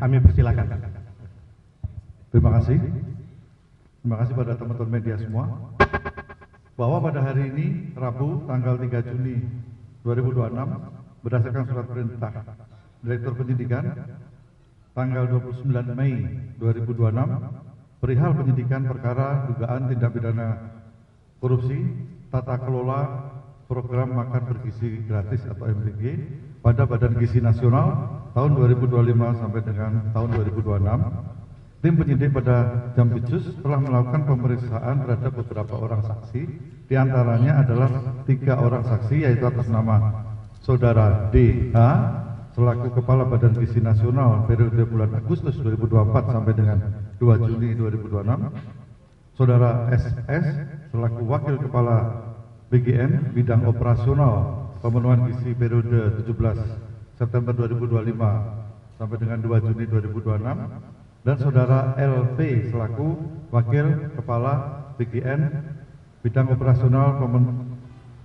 Kami persilakan. Terima kasih. Terima kasih pada teman-teman media semua. Bahwa pada hari ini, Rabu, tanggal 3 Juni 2026, berdasarkan surat perintah Direktur Penyidikan, tanggal 29 Mei 2026, perihal penyidikan perkara dugaan tindak pidana korupsi, tata kelola program makan bergizi gratis atau MBG pada Badan Gizi Nasional tahun 2025 sampai dengan tahun 2026. Tim penyidik pada Jampitsus telah melakukan pemeriksaan terhadap beberapa orang saksi, diantaranya adalah 3 orang saksi, yaitu atas nama Saudara DH selaku Kepala Badan Gizi Nasional periode bulan Agustus 2024 sampai dengan 2 Juni 2026, Saudara SS selaku Wakil Kepala BGN Bidang Operasional Pemenuhan Gizi periode 17 September 2025 sampai dengan 2 Juni 2026, dan Saudara LP selaku Wakil Kepala BGN Bidang Operasional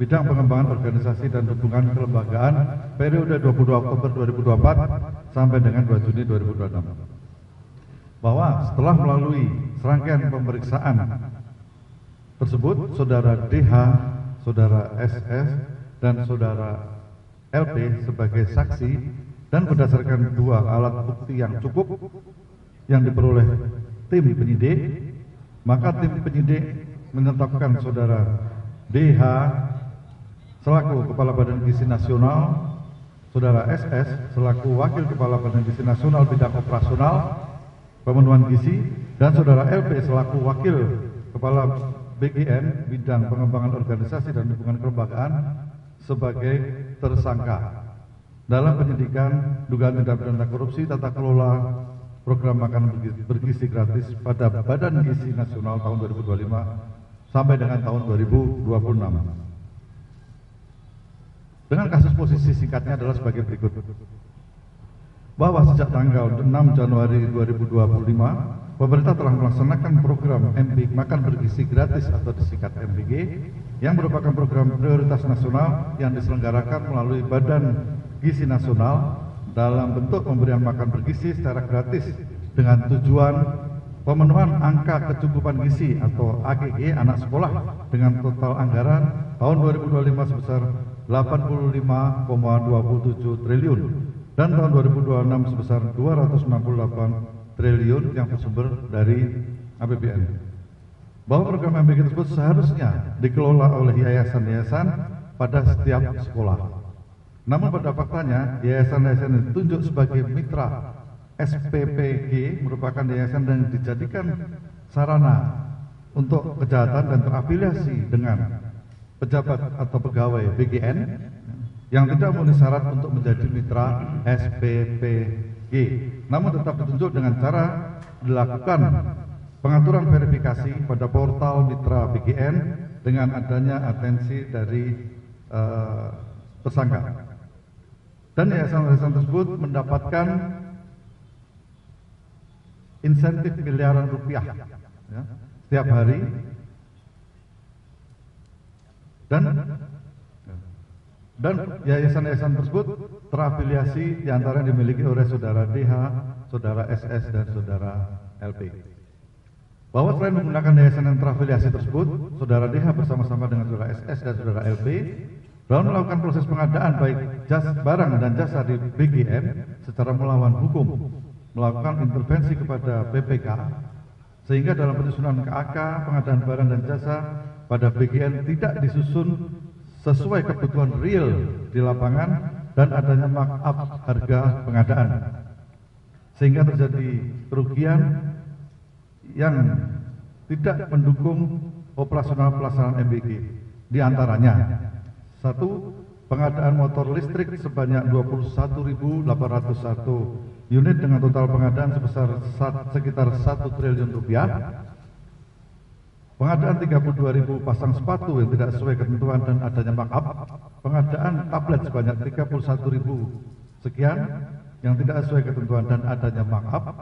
Bidang Pengembangan Organisasi dan Hubungan Kelembagaan periode 22 Oktober 2024 sampai dengan 2 Juni 2026. Bahwa setelah melalui serangkaian pemeriksaan tersebut, Saudara DH, Saudara SS, dan Saudara LP sebagai saksi, dan berdasarkan 2 alat bukti yang cukup yang diperoleh tim penyidik, maka tim penyidik menetapkan Saudara DH selaku Kepala Badan Gizi Nasional, Saudara SS selaku Wakil Kepala Badan Gizi Nasional Bidang Operasional Pemenuhan Gizi, dan Saudara LP selaku Wakil Kepala BGN Bidang Pengembangan Organisasi dan Hubungan Kelembagaan sebagai tersangka dalam penyidikan dugaan tindak pidana korupsi tata kelola program makan bergizi gratis pada Badan Gizi Nasional tahun 2025 sampai dengan tahun 2026. Dengan kasus posisi singkatnya adalah sebagai berikut. Bahwa sejak tanggal 6 Januari 2025, pemerintah telah melaksanakan program MBG makan bergizi gratis atau disingkat MBG yang merupakan program prioritas nasional yang diselenggarakan melalui Badan Gizi Nasional dalam bentuk pemberian makan bergizi secara gratis dengan tujuan pemenuhan angka kecukupan gizi atau AGG anak sekolah dengan total anggaran tahun 2025 sebesar 85,27 triliun dan tahun 2026 sebesar 268 triliun yang bersumber dari APBN. Bahwa program MBG tersebut seharusnya dikelola oleh yayasan-yayasan pada setiap sekolah. Namun pada faktanya, yayasan-yayasan yang ditunjuk sebagai mitra SPPG merupakan yayasan yang dijadikan sarana untuk kejahatan dan terafiliasi dengan pejabat atau pegawai BGN yang tidak memenuhi syarat untuk menjadi mitra SPPG. Namun tetap ditunjuk dengan cara dilakukan pengaturan verifikasi pada portal mitra BGN dengan adanya atensi dari tersangka. Dan yayasan-yayasan tersebut mendapatkan insentif miliaran rupiah ya, setiap hari, dan yayasan-yayasan tersebut terafiliasi diantara yang dimiliki oleh Saudara DH, Saudara SS, dan Saudara LP. Bahwa selain menggunakan yayasan yang terafiliasi tersebut, Saudara DH bersama-sama dengan Saudara SS dan Saudara LP dalam melakukan proses pengadaan baik barang dan jasa di BGN secara melawan hukum, melakukan intervensi kepada BPK, sehingga dalam penyusunan KAK pengadaan barang dan jasa pada BGN tidak disusun sesuai kebutuhan real di lapangan dan adanya markup harga pengadaan, sehingga terjadi kerugian yang tidak mendukung operasional pelaksanaan MBG. Di antaranya: 1. Pengadaan motor listrik sebanyak 21.801 unit dengan total pengadaan sebesar sekitar 1 triliun rupiah. Pengadaan 32.000 pasang sepatu yang tidak sesuai ketentuan dan adanya markup. Pengadaan tablet sebanyak 31.000 sekian yang tidak sesuai ketentuan dan adanya markup.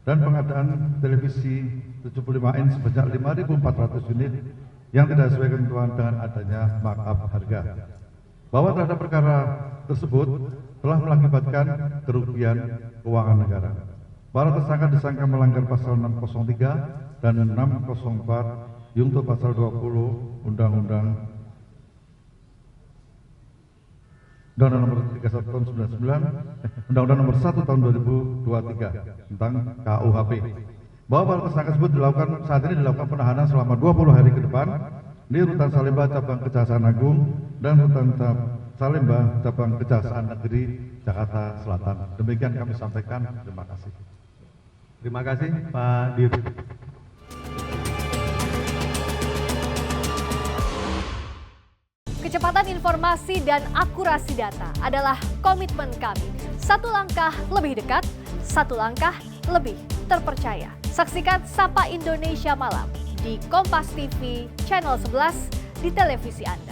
Dan pengadaan televisi 75 inch sebanyak 5.400 unit yang tidak sesuai ketentuan dengan adanya markup harga. Bahwa terhadap perkara tersebut telah mengakibatkan kerugian keuangan negara. Para tersangka disangka melanggar pasal 603 dan 604 junto pasal 20 Undang-Undang nomor 31 tahun 99, Undang-Undang nomor 1 tahun 2023 tentang KUHP. Bahwa para tersangka tersebut saat ini dilakukan penahanan selama 20 hari ke depan di Rutan Salemba Cabang Kejaksaan Agung dan Rutan Salemba Cabang Kejaksaan Negeri Jakarta Selatan. Demikian kami sampaikan. Terima kasih. Terima kasih Pak Dirut. Kecepatan informasi dan akurasi data adalah komitmen kami. Satu langkah lebih dekat, satu langkah lebih terpercaya. Saksikan Sapa Indonesia Malam di Kompas TV Channel 11 di televisi Anda.